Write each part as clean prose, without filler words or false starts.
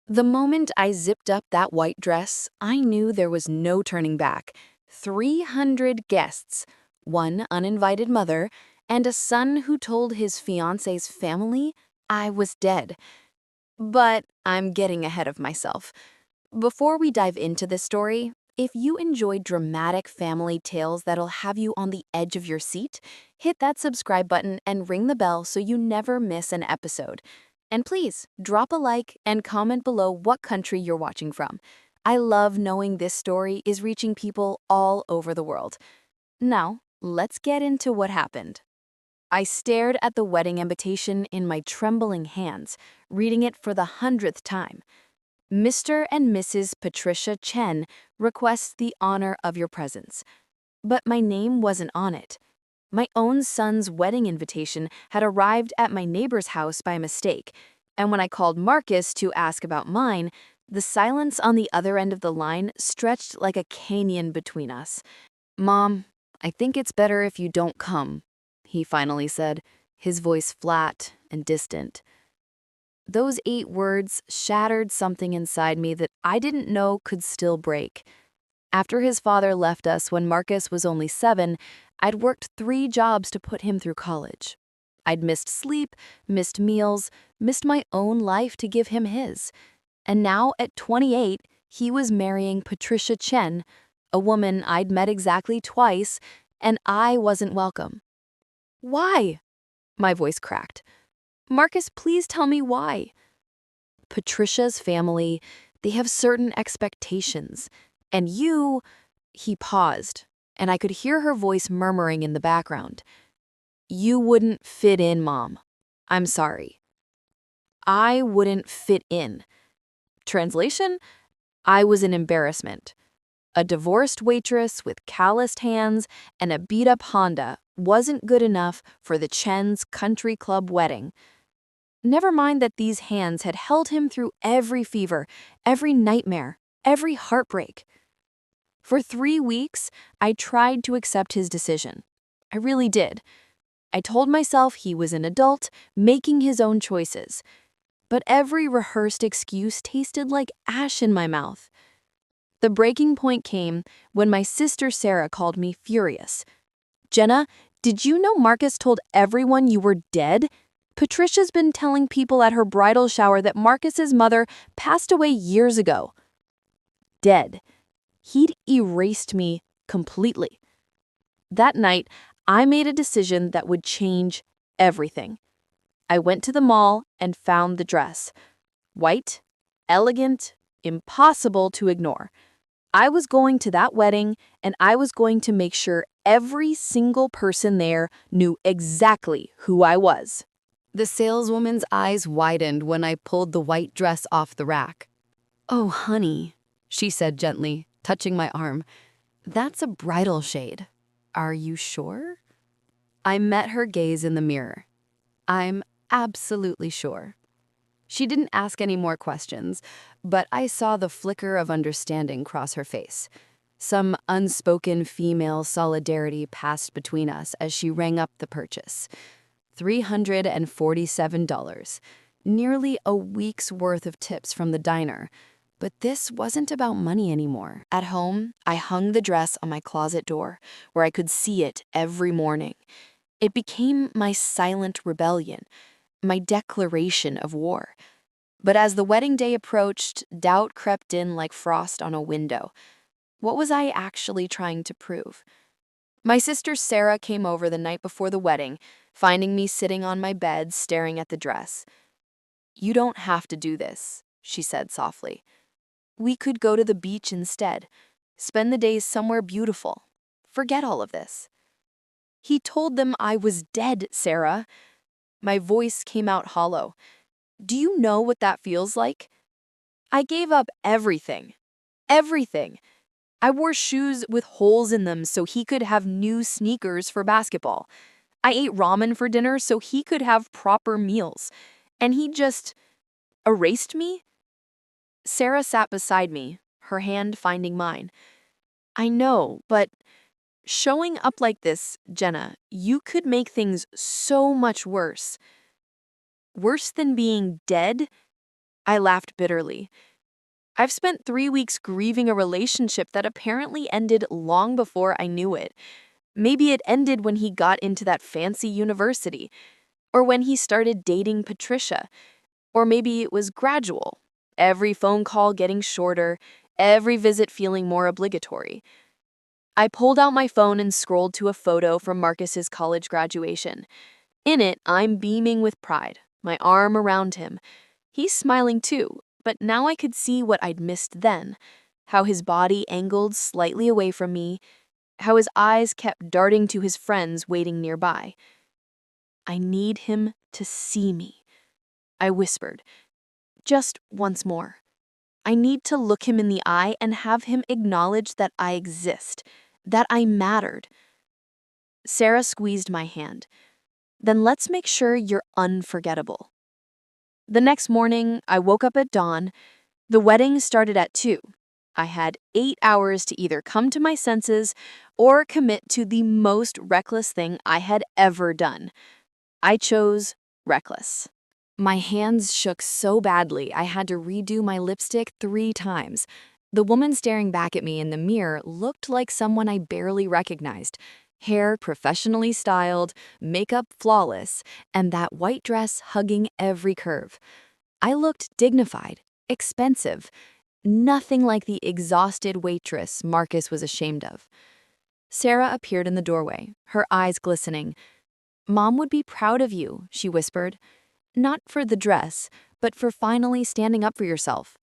The moment I zipped up that white dress, I knew there was no turning back. 300 guests, one uninvited mother, and a son who told his fiance's family I was dead. But I'm getting ahead of myself. Before we dive into this story, if you enjoy dramatic family tales that'll have you on the edge of your seat, hit that subscribe button and ring the bell so you never miss an episode. And please, drop a like and comment below what country you're watching from. I love knowing this story is reaching people all over the world. Now, let's get into what happened. I stared at the wedding invitation in my trembling hands, reading it for the 100th time. Mr. and Mrs. Patricia Chen requests the honor of your presence. But my name wasn't on it. My own son's wedding invitation had arrived at my neighbor's house by mistake, and when I called Marcus to ask about mine, the silence on the other end of the line stretched like a canyon between us. "Mom, I think it's better if you don't come," he finally said, his voice flat and distant. Those 8 words shattered something inside me that I didn't know could still break. After his father left us when Marcus was only 7, I'd worked 3 jobs to put him through college. I'd missed sleep, missed meals, missed my own life to give him his. And now, at 28, he was marrying Patricia Chen, a woman I'd met exactly twice, and I wasn't welcome. "Why?" My voice cracked. "Marcus, please tell me why." "Patricia's family, they have certain expectations. And you," he paused, and I could hear her voice murmuring in the background. "You wouldn't fit in, Mom. I'm sorry." I wouldn't fit in. Translation? I was an embarrassment. A divorced waitress with calloused hands and a beat-up Honda wasn't good enough for the Chen's country club wedding. Never mind that these hands had held him through every fever, every nightmare, every heartbreak. For 3 weeks, I tried to accept his decision. I really did. I told myself he was an adult, making his own choices. But every rehearsed excuse tasted like ash in my mouth. The breaking point came when my sister Sarah called me furious. "Jenna, did you know Marcus told everyone you were dead? Patricia's been telling people at her bridal shower that Marcus's mother passed away years ago." Dead. He'd erased me completely. That night, I made a decision that would change everything. I went to the mall and found the dress. White, elegant, impossible to ignore. I was going to that wedding, and I was going to make sure every single person there knew exactly who I was. The saleswoman's eyes widened when I pulled the white dress off the rack. "Oh, honey," she said gently, touching my arm. "That's a bridal shade. Are you sure?" I met her gaze in the mirror. "I'm absolutely sure." She didn't ask any more questions, but I saw the flicker of understanding cross her face. Some unspoken female solidarity passed between us as she rang up the purchase. $347, nearly a week's worth of tips from the diner. But this wasn't about money anymore. At home, I hung the dress on my closet door, where I could see it every morning. It became my silent rebellion, my declaration of war. But as the wedding day approached, doubt crept in like frost on a window. What was I actually trying to prove? My sister Sarah came over the night before the wedding, finding me sitting on my bed staring at the dress. "You don't have to do this," she said softly. "We could go to the beach instead, spend the days somewhere beautiful. Forget all of this." "He told them I was dead, Sarah." My voice came out hollow. "Do you know what that feels like? I gave up everything. Everything. I wore shoes with holes in them so he could have new sneakers for basketball. I ate ramen for dinner so he could have proper meals. And he just erased me?" Sarah sat beside me, her hand finding mine. "I know, but showing up like this, Jenna, you could make things so much worse." "Worse than being dead?" I laughed bitterly. I've spent 3 weeks grieving a relationship that apparently ended long before I knew it. Maybe it ended when he got into that fancy university, or when he started dating Patricia, or maybe it was gradual. Every phone call getting shorter, every visit feeling more obligatory. I pulled out my phone and scrolled to a photo from Marcus's college graduation. In it, I'm beaming with pride, my arm around him. He's smiling too, but now I could see what I'd missed then. How his body angled slightly away from me, how his eyes kept darting to his friends waiting nearby. I need him to see me, I whispered, just once more. I need to look him in the eye and have him acknowledge that I exist, that I mattered. Sarah squeezed my hand. Then let's make sure you're unforgettable. The next morning, I woke up at dawn. The wedding started at 2. I had 8 hours to either come to my senses or commit to the most reckless thing I had ever done. I chose reckless. My hands shook so badly I had to redo my lipstick 3 times. The woman staring back at me in the mirror looked like someone I barely recognized. Hair professionally styled, makeup flawless, and that white dress hugging every curve. I looked dignified, expensive, nothing like the exhausted waitress Marcus was ashamed of. Sarah appeared in the doorway, her eyes glistening. "Mom would be proud of you," she whispered. "Not for the dress, but for finally standing up for yourself."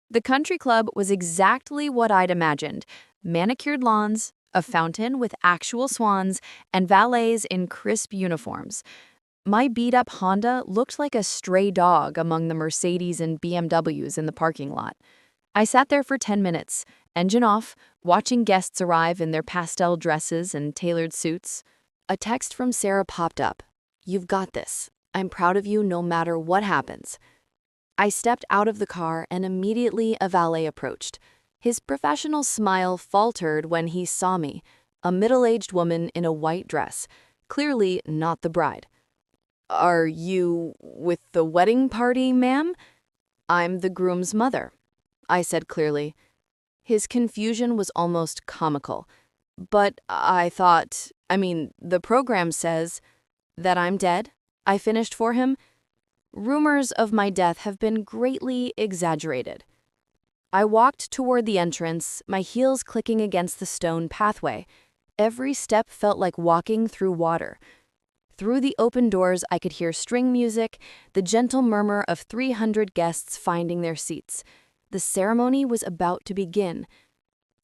The country club was exactly what I'd imagined. Manicured lawns, a fountain with actual swans, and valets in crisp uniforms. My beat-up Honda looked like a stray dog among the Mercedes and BMWs in the parking lot. I sat there for 10 minutes, engine off, watching guests arrive in their pastel dresses and tailored suits. A text from Sarah popped up. "You've got this. I'm proud of you no matter what happens." I stepped out of the car and immediately a valet approached. His professional smile faltered when he saw me, a middle-aged woman in a white dress, clearly not the bride. "Are you with the wedding party, ma'am?" "I'm the groom's mother," I said clearly. His confusion was almost comical. "But the program says that I'm dead," I finished for him. "Rumors of my death have been greatly exaggerated." I walked toward the entrance, my heels clicking against the stone pathway. Every step felt like walking through water. Through the open doors, I could hear string music, the gentle murmur of 300 guests finding their seats. The ceremony was about to begin.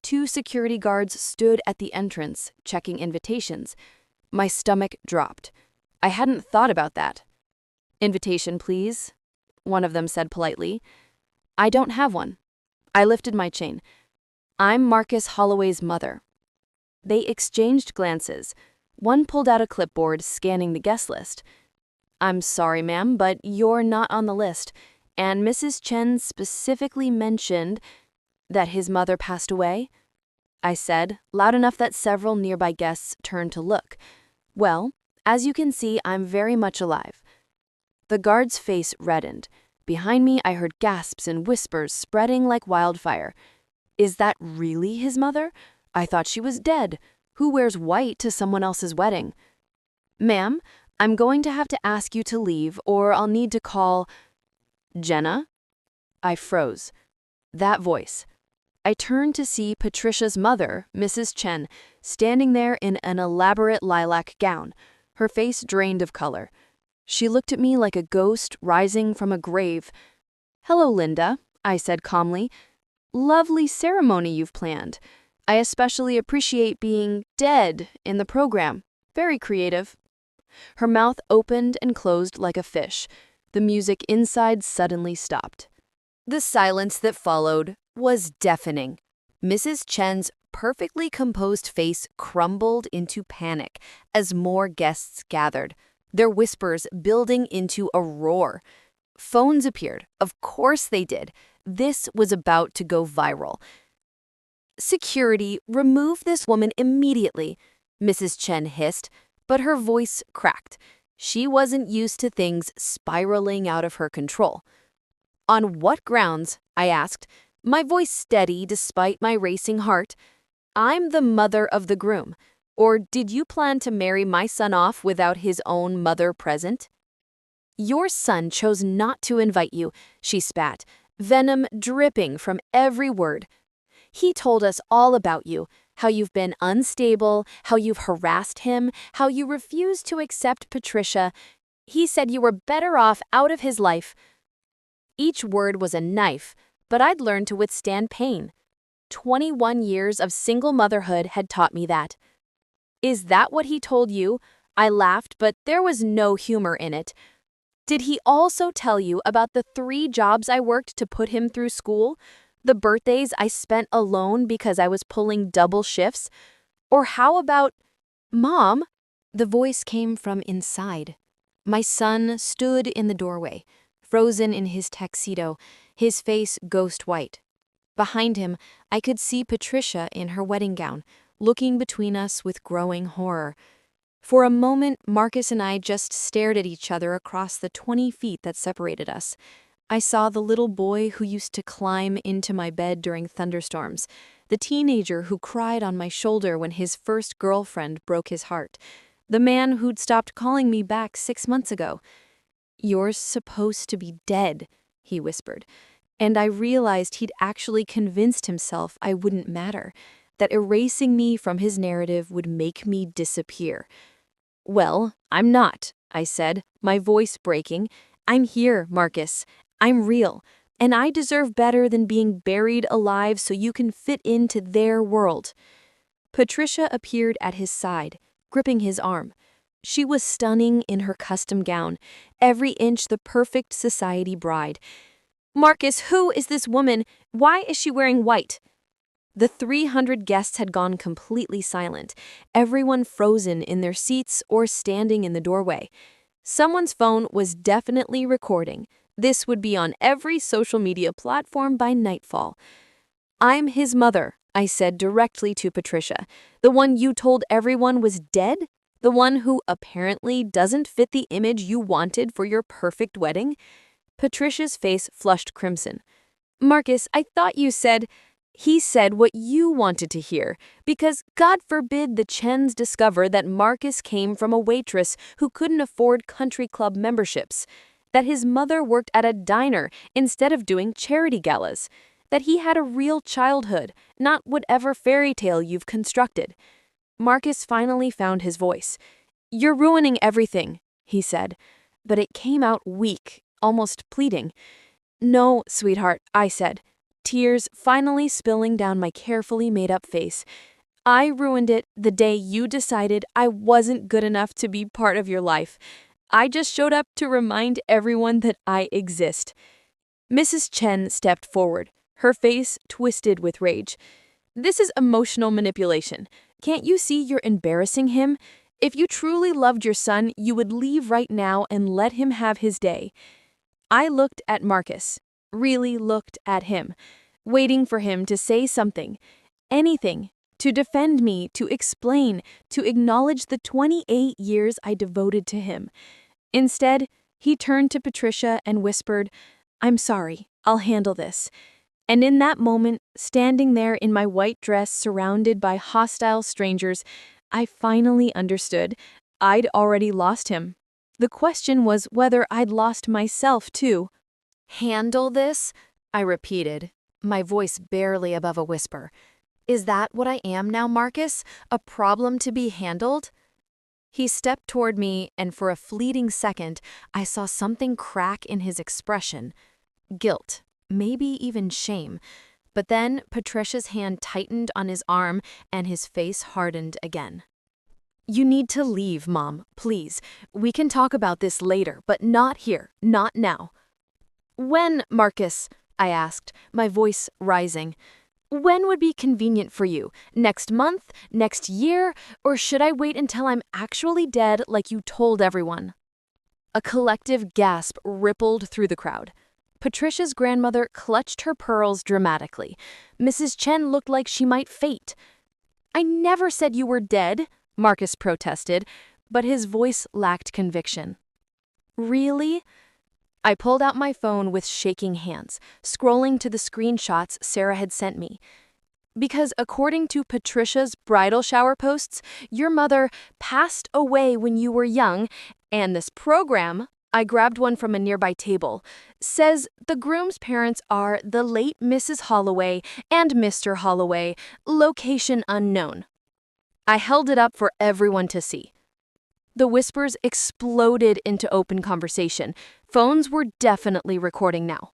2 security guards stood at the entrance, checking invitations. My stomach dropped. I hadn't thought about that. "Invitation, please," one of them said politely. "I don't have one." I lifted my chain. "I'm Marcus Holloway's mother." They exchanged glances. One pulled out a clipboard, scanning the guest list. "I'm sorry, ma'am, but you're not on the list, and Mrs. Chen specifically mentioned that his mother passed away," I said, loud enough that several nearby guests turned to look. "Well, as you can see, I'm very much alive." The guard's face reddened. Behind me, I heard gasps and whispers spreading like wildfire. "Is that really his mother? I thought she was dead. Who wears white to someone else's wedding?" "Ma'am, I'm going to have to ask you to leave, or I'll need to call—" "Jenna?" I froze. That voice. I turned to see Patricia's mother, Mrs. Chen, standing there in an elaborate lilac gown, her face drained of color. She looked at me like a ghost rising from a grave. "Hello, Linda," I said calmly. "Lovely ceremony you've planned. I especially appreciate being dead in the program. Very creative." Her mouth opened and closed like a fish. The music inside suddenly stopped. The silence that followed was deafening. Mrs. Chen's perfectly composed face crumbled into panic as more guests gathered, their whispers building into a roar. Phones appeared. Of course they did. This was about to go viral. "Security, remove this woman immediately," Mrs. Chen hissed, but her voice cracked. She wasn't used to things spiraling out of her control. On what grounds? I asked, my voice steady despite my racing heart. I'm the mother of the groom. Or did you plan to marry my son off without his own mother present? Your son chose not to invite you, she spat, venom dripping from every word. He told us all about you, how you've been unstable, how you've harassed him, how you refused to accept Patricia. He said you were better off out of his life. Each word was a knife, but I'd learned to withstand pain. 21 years of single motherhood had taught me that. Is that what he told you? I laughed, but there was no humor in it. Did he also tell you about the 3 jobs I worked to put him through school? The birthdays I spent alone because I was pulling double shifts? Or how about, Mom? The voice came from inside. My son stood in the doorway, frozen in his tuxedo, his face ghost white. Behind him, I could see Patricia in her wedding gown, looking between us with growing horror. For a moment, Marcus and I just stared at each other across the 20 feet that separated us. I saw the little boy who used to climb into my bed during thunderstorms, the teenager who cried on my shoulder when his first girlfriend broke his heart, the man who'd stopped calling me back 6 months ago. You're supposed to be dead, he whispered, and I realized he'd actually convinced himself I wouldn't matter, that erasing me from his narrative would make me disappear. Well, I'm not, I said, my voice breaking. I'm here, Marcus. I'm real, and I deserve better than being buried alive so you can fit into their world. Patricia appeared at his side, gripping his arm. She was stunning in her custom gown, every inch the perfect society bride. Marcus, who is this woman? Why is she wearing white? The 300 guests had gone completely silent, everyone frozen in their seats or standing in the doorway. Someone's phone was definitely recording. This would be on every social media platform by nightfall. I'm his mother, I said directly to Patricia. The one you told everyone was dead? The one who apparently doesn't fit the image you wanted for your perfect wedding? Patricia's face flushed crimson. Marcus, I thought you said... He said what you wanted to hear, because God forbid the Chens discover that Marcus came from a waitress who couldn't afford country club memberships, that his mother worked at a diner instead of doing charity galas, that he had a real childhood, not whatever fairy tale you've constructed. Marcus finally found his voice. You're ruining everything, he said, but it came out weak, almost pleading. No, sweetheart, I said, tears finally spilling down my carefully made-up face. I ruined it the day you decided I wasn't good enough to be part of your life. I just showed up to remind everyone that I exist. Mrs. Chen stepped forward, her face twisted with rage. This is emotional manipulation. Can't you see you're embarrassing him? If you truly loved your son, you would leave right now and let him have his day. I looked at Marcus. Really looked at him, waiting for him to say something, anything, to defend me, to explain, to acknowledge the 28 years I devoted to him. Instead, he turned to Patricia and whispered, I'm sorry, I'll handle this. And in that moment, standing there in my white dress surrounded by hostile strangers, I finally understood I'd already lost him. The question was whether I'd lost myself too. Handle this? I repeated, my voice barely above a whisper. Is that what I am now, Marcus? A problem to be handled? He stepped toward me, and for a fleeting second, I saw something crack in his expression. Guilt, maybe even shame. But then Patricia's hand tightened on his arm, and his face hardened again. You need to leave, Mom, please. We can talk about this later, but not here, not now. When, Marcus? I asked, my voice rising. When would be convenient for you? Next month? Next year? Or should I wait until I'm actually dead like you told everyone? A collective gasp rippled through the crowd. Patricia's grandmother clutched her pearls dramatically. Mrs. Chen looked like she might faint. I never said you were dead, Marcus protested, but his voice lacked conviction. Really? I pulled out my phone with shaking hands, scrolling to the screenshots Sarah had sent me. Because according to Patricia's bridal shower posts, your mother passed away when you were young, and this program, I grabbed one from a nearby table, says the groom's parents are the late Mrs. Holloway and Mr. Holloway, location unknown. I held it up for everyone to see. The whispers exploded into open conversation. Phones were definitely recording now.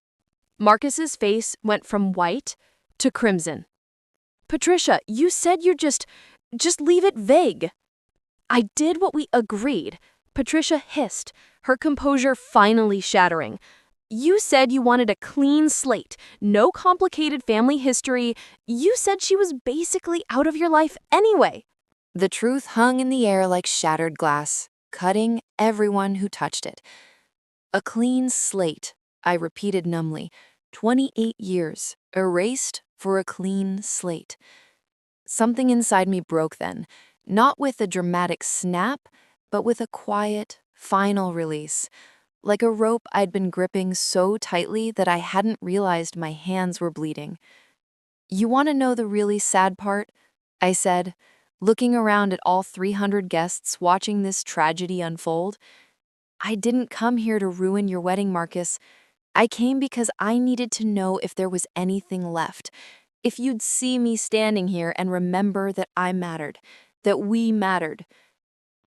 Marcus's face went from white to crimson. Patricia, you said you'd just leave it vague. I did what we agreed, Patricia hissed, her composure finally shattering. You said you wanted a clean slate, no complicated family history. You said she was basically out of your life anyway. The truth hung in the air like shattered glass, cutting everyone who touched it. A clean slate, I repeated numbly. 28 years, erased for a clean slate. Something inside me broke then, not with a dramatic snap, but with a quiet, final release, like a rope I'd been gripping so tightly that I hadn't realized my hands were bleeding. You want to know the really sad part? I said, looking around at all 300 guests watching this tragedy unfold. I didn't come here to ruin your wedding, Marcus. I came because I needed to know if there was anything left, if you'd see me standing here and remember that I mattered, that we mattered.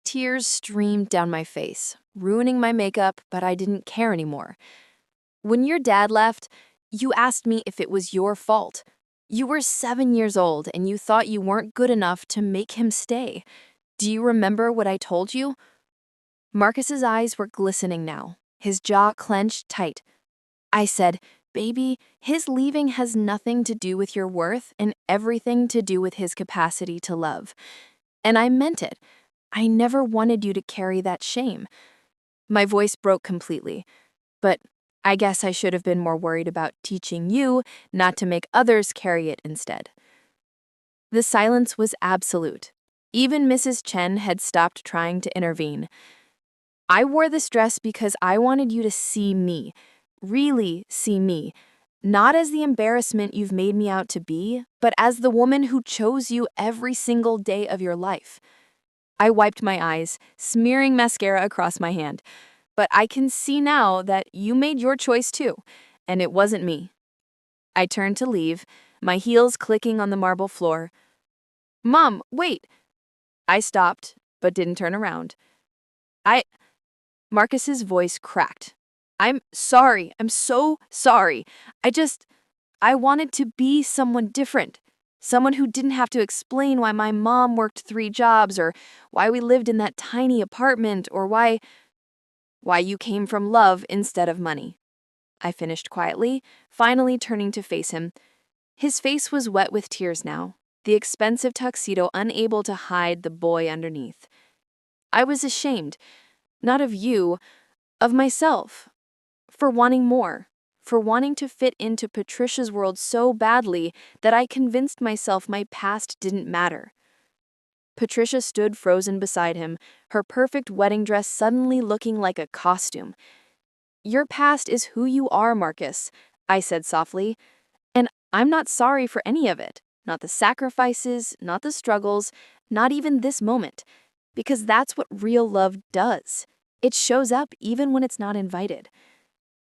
Tears streamed down my face, ruining my makeup, but I didn't care anymore. When your dad left, you asked me if it was your fault. You were 7 years old and you thought you weren't good enough to make him stay. Do you remember what I told you? Marcus's eyes were glistening now, his jaw clenched tight. I said, baby, his leaving has nothing to do with your worth and everything to do with his capacity to love. And I meant it. I never wanted you to carry that shame. My voice broke completely, but I guess I should have been more worried about teaching you not to make others carry it instead. The silence was absolute. Even Mrs. Chen had stopped trying to intervene. I wore this dress because I wanted you to see me, really see me, not as the embarrassment you've made me out to be, but as the woman who chose you every single day of your life. I wiped my eyes, smearing mascara across my hand. But I can see now that you made your choice too, and it wasn't me. I turned to leave, my heels clicking on the marble floor. Mom, wait! I stopped, but didn't turn around. Marcus's voice cracked. I'm sorry. I'm so sorry. I wanted to be someone different. Someone who didn't have to explain why my mom worked 3 jobs or why we lived in that tiny apartment or why you came from love instead of money. I finished quietly, finally turning to face him. His face was wet with tears now, the expensive tuxedo unable to hide the boy underneath. I was ashamed, not of you, of myself, for wanting more, for wanting to fit into Patricia's world so badly that I convinced myself my past didn't matter. Patricia stood frozen beside him, her perfect wedding dress suddenly looking like a costume. Your past is who you are, Marcus, I said softly, and I'm not sorry for any of it, not the sacrifices, not the struggles, not even this moment, because that's what real love does. It shows up even when it's not invited.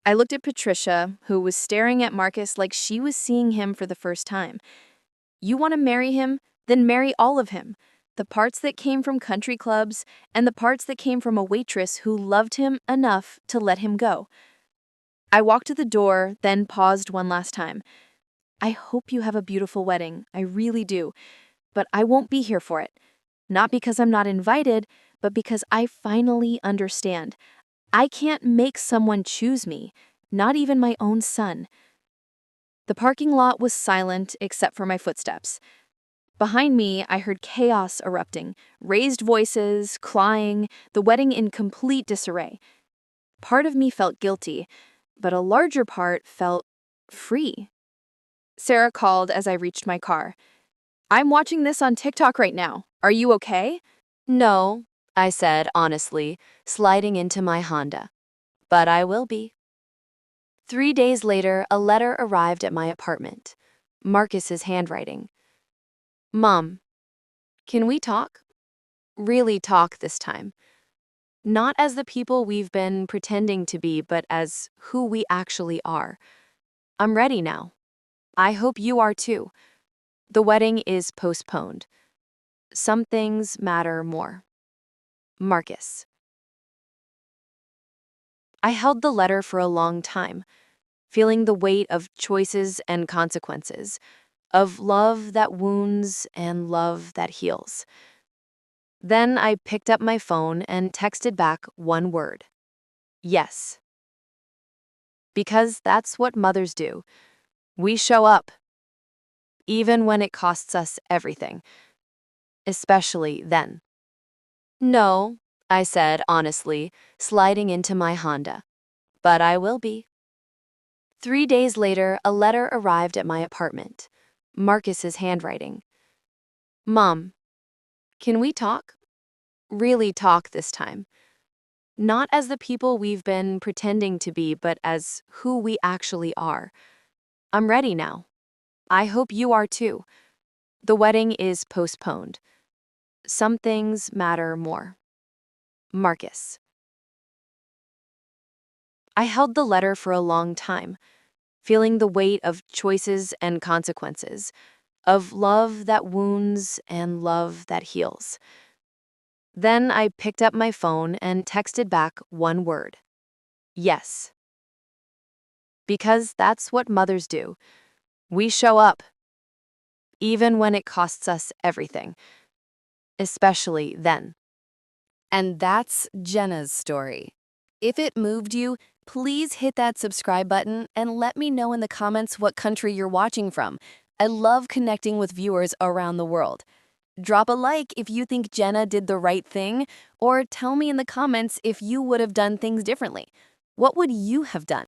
I looked at Patricia, who was staring at Marcus like she was seeing him for the first time. You want to marry him? Then marry all of him. The parts that came from country clubs and the parts that came from a waitress who loved him enough to let him go. I walked to the door, then paused one last time. I hope you have a beautiful wedding, I really do, but I won't be here for it. Not because I'm not invited, but because I finally understand. I can't make someone choose me, not even my own son. The parking lot was silent except for my footsteps. Behind me, I heard chaos erupting, raised voices, clawing, the wedding in complete disarray. Part of me felt guilty, but a larger part felt free. Sarah called as I reached my car. I'm watching this on TikTok right now. Are you okay? No, I said honestly, sliding into my Honda. But I will be. 3 days later, a letter arrived at my apartment. Marcus's handwriting. Mom, can we talk? Really talk this time. Not as the people we've been pretending to be, but as who we actually are. I'm ready now. I hope you are too. The wedding is postponed. Some things matter more. Marcus. I held the letter for a long time, feeling the weight of choices and consequences, of love that wounds and love that heals. Then I picked up my phone and texted back one word. Yes. Because that's what mothers do. We show up, even when it costs us everything. Especially then. No, I said honestly, sliding into my Honda. But I will be. 3 days later, a letter arrived at my apartment. Marcus's handwriting. Mom, can we talk? Really talk this time. Not as the people we've been pretending to be, but as who we actually are. I'm ready now. I hope you are too. The wedding is postponed. Some things matter more. Marcus. I held the letter for a long time, feeling the weight of choices and consequences, of love that wounds and love that heals. Then I picked up my phone and texted back one word. Yes. Because that's what mothers do. We show up, even when it costs us everything. Especially then. And that's Jenna's story. If it moved you, please hit that subscribe button and let me know in the comments what country you're watching from. I love connecting with viewers around the world. Drop a like if you think Jenna did the right thing, or tell me in the comments if you would have done things differently. What would you have done?